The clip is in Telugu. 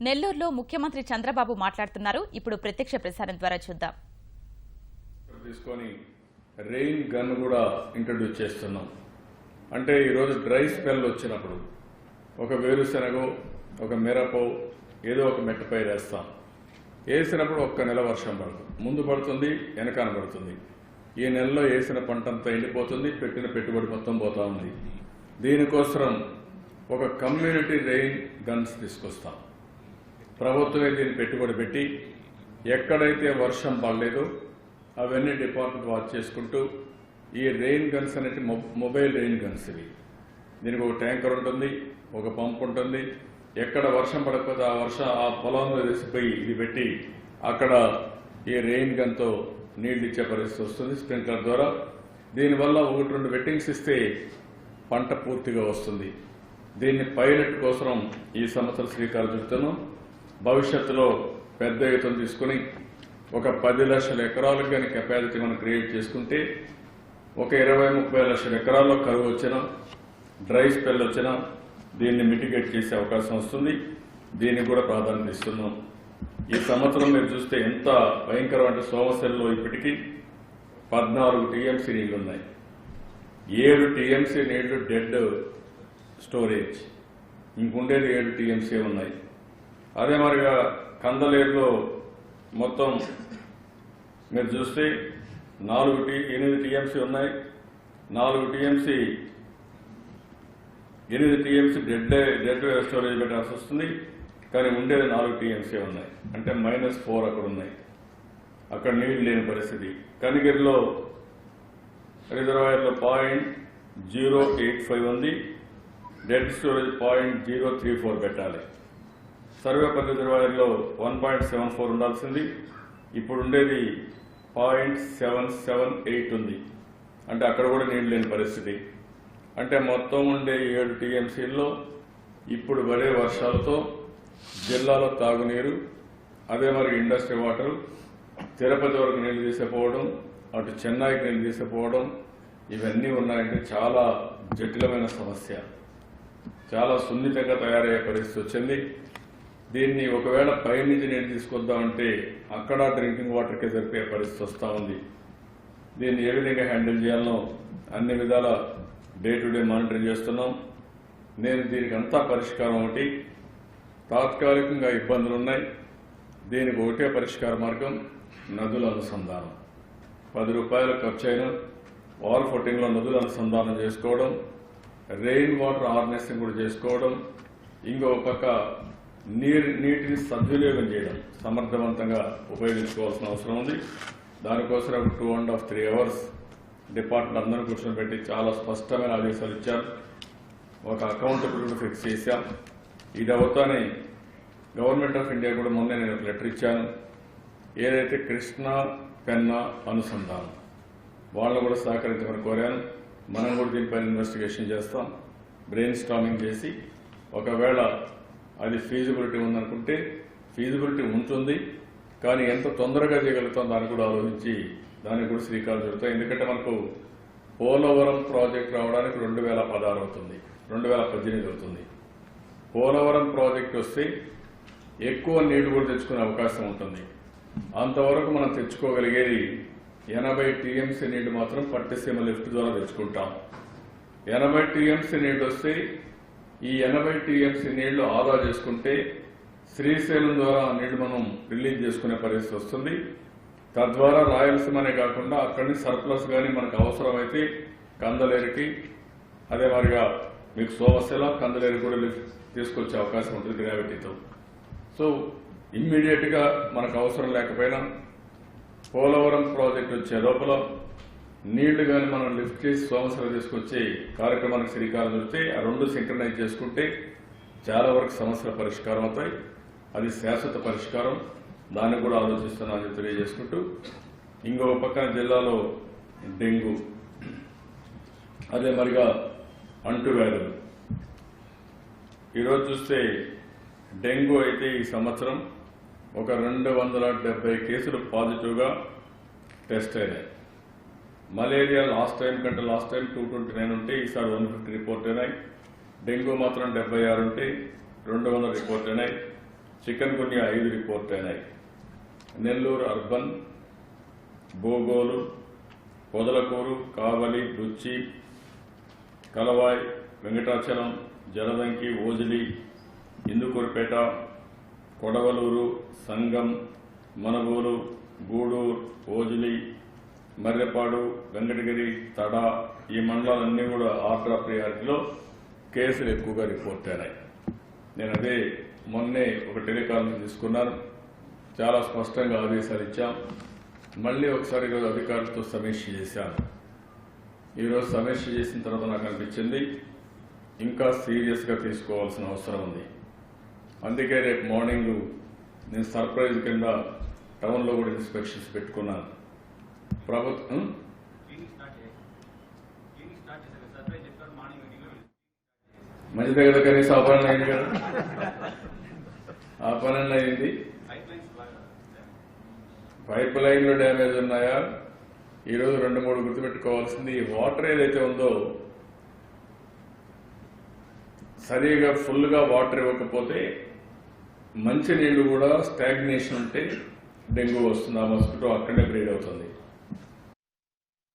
నెల్లూరులో ముఖ్యమంత్రి చంద్రబాబు మాట్లాడుతున్నారు. ఇప్పుడు ప్రత్యక్ష ప్రసారం ద్వారా చూద్దాం. తీసుకొని రెయిన్ గన్ కూడా ఇంట్రడ్యూస్ చేస్తున్నాం. అంటే ఈరోజు డ్రై స్పెల్ వచ్చినప్పుడు ఒక వేరుశనగో ఒక మిరపో ఏదో ఒక మెట్టపై వేస్తాం. వేసినప్పుడు ఒక్క నెల వర్షం పడుతుంది, ముందు పడుతుంది, వెనకాన పడుతుంది. ఈ నెలలో వేసిన పంట అంతా ఎండిపోతుంది, పెట్టిన పెట్టుబడి మొత్తం పోతా ఉంది. దీనికోసం ఒక కమ్యూనిటీ రెయిన్ గన్స్ తీసుకొస్తాం. ప్రభుత్వమే దీన్ని పెట్టుబడి పెట్టి ఎక్కడైతే వర్షం పడలేదో అవన్నీ డిపార్ట్మెంట్ వాచ్ చేసుకుంటూ ఈ రెయిన్ గన్స్ అనేవి మొబైల్ రెయిన్ గన్స్ ఇవి. దీనికి ఒక ట్యాంకర్ ఉంటుంది, ఒక పంప్ ఉంటుంది. ఎక్కడ వర్షం పడకపోతే ఆ పొలంలో వేసిపోయి ఇది పెట్టి అక్కడ ఈ రెయిన్ గన్తో నీళ్లు ఇచ్చే పరిస్థితి వస్తుంది స్ప్రింక్లర్ ద్వారా. దీనివల్ల 1-2 వెట్టింగ్స్ ఇస్తే పంట పూర్తిగా వస్తుంది. దీన్ని పైలట్ కోసం ఈ సంవత్సరం శ్రీకారం చుడుతున్నాం. భవిష్యత్తులో పెద్ద ఎత్తున తీసుకుని ఒక 10 లక్షల ఎకరాలకు కానీ కెపాసిటీ మనం క్రియేట్ చేసుకుంటే ఒక 20-30 లక్షల ఎకరాల్లో కరువు వచ్చినా డ్రై స్పెల్ వచ్చినా దీన్ని మిటిగేట్ చేసే అవకాశం వస్తుంది. దీనికి కూడా ప్రాధాన్యత ఇస్తున్నాం. ఈ సంవత్సరం మీరు చూస్తే ఎంత భయంకరమైన సోమశెల్లో ఇప్పటికీ 14 టీఎంసీ నీళ్లున్నాయి. 7 టీఎంసీ నీళ్లు డెడ్ స్టోరేజ్, ఇంకుండేది 7 టీఎంసీ ఉన్నాయి. అదే మరిగా కందలేరులో మొత్తం మీరు చూస్తే 8 టీఎంసీ ఉన్నాయి. 8 టీఎంసీ డెడ్ స్టోరేజ్ పెట్టాల్సి వస్తుంది. కానీ ఉండేది 4 టీఎంసీ ఉన్నాయి. అంటే -4 అక్కడ ఉన్నాయి. అక్కడ నీళ్లు లేని పరిస్థితి. కనిగిరిలో రిజర్వాయర్లో 0.085 ఉంది. డెడ్ స్టోరేజ్ 0.034 పెట్టాలి. సర్వేపల్లి రిజర్వాయర్లో 1.74 ఉండాల్సింది. ఇప్పుడు ఉండేది 0.778 ఉంది. అంటే అక్కడ కూడా నీళ్లు లేని పరిస్థితి. అంటే మొత్తం ఉండే 7 టీఎంసీల్లో ఇప్పుడు పడే వర్షాలతో జిల్లాలో తాగునీరు, అదే మరి ఇండస్ట్రీ వాటర్ తిరుపతి వరకు నీళ్లు తీసుకుపోవడం, అటు చెన్నైకి నీళ్లు తీసుకుపోవడం, ఇవన్నీ ఉన్నాయంటే చాలా జటిలమైన సమస్య. చాలా సున్నితంగా తయారయ్యే పరిస్థితి వచ్చింది. దీన్ని ఒకవేళ పైనుంచి నీళ్ళు తీసుకొద్దామంటే అక్కడ డ్రింకింగ్ వాటర్కే సరిపోయే పరిస్థితి వస్తూ ఉంది. దీన్ని ఏ విధంగా హ్యాండిల్ చేయాలనో అన్ని విధాల డే టు డే మానిటరింగ్ చేస్తున్నాం. నేను దీనికి అంతా పరిష్కారం ఒకటి, తాత్కాలికంగా ఇబ్బందులున్నాయి. దీనికి ఒకటే పరిష్కార మార్గం నదుల అనుసంధానం. 10 రూపాయలు ఖర్చు అయినా వాల్ ఫుటింగ్లో నదుల అనుసంధానం చేసుకోవడం, రెయిన్ వాటర్ హార్నెసింగ్ కూడా చేసుకోవడం, ఇంకో పక్క నీటిని సద్వినియోగం చేయడం సమర్థవంతంగా ఉపయోగించుకోవాల్సిన అవసరం ఉంది. దానికోసం 2.5-3 అవర్స్ డిపార్ట్మెంట్ అందరూ కూర్చొని పెట్టి చాలా స్పష్టమైన ఆదేశాలు ఇచ్చారు. ఒక అకౌంటబిలిటీ ఫిక్స్ చేశాం. ఇది అవుతానే గవర్నమెంట్ ఆఫ్ ఇండియా కూడా మొన్న నేను ఒక లెటర్ ఇచ్చాను. ఏదైతే కృష్ణా పెన్నా అనుసంధానం వాళ్ళను కూడా సహకరించమని కోరాను. మనం కూడా దీనిపైన ఇన్వెస్టిగేషన్ చేస్తాం. బ్రెయిన్ స్టార్మింగ్ చేసి ఒకవేళ అది ఫీజిబిలిటీ ఉందనుకుంటే ఫీజిబిలిటీ ఉంటుంది, కానీ ఎంత తొందరగా చేయగలుగుతాం దాన్ని కూడా ఆలోచించి దానికి కూడా శ్రీకారం చుడతాం. ఎందుకంటే మనకు పోలవరం ప్రాజెక్ట్ రావడానికి 2016 అవుతుంది, 2018 అవుతుంది. పోలవరం ప్రాజెక్ట్ వస్తే ఎక్కువ నీళ్లు కూడా తెచ్చుకునే అవకాశం ఉంటుంది. అంతవరకు మనం తెచ్చుకోగలిగేది 80 టీఎంసీ నీళ్లు మాత్రం పట్టిసీమ లిఫ్ట్ ద్వారా తెచ్చుకుంటాం. 80 టీఎంసీ నీళ్లు వస్తే ఈ 80 టీఎంసీ నీళ్లు ఆదా చేసుకుంటే శ్రీశైలం ద్వారా ఆ నీళ్లు మనం రిలీజ్ చేసుకునే పరిస్థితి వస్తుంది. తద్వారా రాయలసీమనే కాకుండా అక్కడి నుంచి సర్ప్లస్ కానీ మనకు అవసరమైతే కందలేరుకి, అదే మరిగా మీకు సోమశెల కందలేరు కూడా తీసుకొచ్చే అవకాశం ఉంటుంది గ్రావిటీతో. సో ఇమ్మీడియట్ గా మనకు అవసరం లేకపోయినా పోలవరం ప్రాజెక్ట్ వచ్చే లోపల నీళ్లు కానీ మనం లిఫ్ట్ చేసి సోమశెల తీసుకొచ్చే కార్యక్రమానికి శ్రీకారం చుడితే ఆ 2 సింక్రనైజ్ చేసుకుంటే చాలా వరకు సమస్యల పరిష్కారం అవుతాయి. అది శాశ్వత పరిష్కారం. దాన్ని కూడా ఆలోచిస్తున్నానని తెలియజేసుకుంటూ, ఇంకో పక్కన జిల్లాలో డెంగ్యూ, అదే మరిగా అంటువ్యాధులు. ఈరోజు చూస్తే డెంగ్యూ అయితే ఈ సంవత్సరం ఒక 270 కేసులు పాజిటివ్గా టెస్ట్ అయినాయి. మలేరియా లాస్ట్ టైం 229 ఉంటే ఈసారి 150 రిపోర్ట్ అయినాయి. డెంగ్యూ మాత్రం 76 ఉంటే 200 రిపోర్ట్ అయినాయి. చికెన్ గున్యా 5 రిపోర్ట్ అయినాయి. నెల్లూరు అర్బన్, బోగోలు, పొదలకూరు, కావలి, బుచ్చి, కలవాయ్, వెంకటాచలం, జలదంకి, ఓజిలి, ఇందుకూరుపేట, కొడవలూరు, సంగం, మనగూరు, గూడూరు, ఓజిలి, మర్రెపాడు, వెంకటగిరి, తడ ఈ మండలాలన్నీ కూడా ఆర్డర్ ఆఫ్ ప్రియారిటీలో కేసులు ఎక్కువగా రిపోర్ట్ అయినాయి. నేను అదే మొన్నే ఒక టెలికాన్ఫరెన్స్ తీసుకున్నాను. చాలా స్పష్టంగా ఆదేశాలు ఇచ్చాం. మళ్ళీ ఒకసారి ఈరోజు అధికారులతో సమీక్ష చేశాను. ఈరోజు సమీక్ష చేసిన తర్వాత నాకు అనిపించింది ఇంకా సీరియస్గా తీసుకోవాల్సిన అవసరం ఉంది. అందుకే రేపు మార్నింగ్ నేను సర్ప్రైజ్ కింద టౌన్లో కూడా ఇన్స్పెక్షన్స్ పెట్టుకున్నాను. ప్రభుత్వం మంచిదే కదా, కనీసం ఆ పని అయింది కదా, ఆ పని అయింది. పైప్ లైన్లో డ్యామేజ్ ఉన్నాయా? ఈరోజు 2-3 గుర్తుపెట్టుకోవాల్సింది, ఈ వాటర్ ఏదైతే ఉందో సరిగా ఫుల్గా వాటర్ ఇవ్వకపోతే మంచి నీళ్లు కూడా స్టాగ్నేషన్ ఉంటే డెంగ్యూ వస్తుంది. ఆ మస్కిటో అక్కడే బ్రీడ్ అవుతుంది.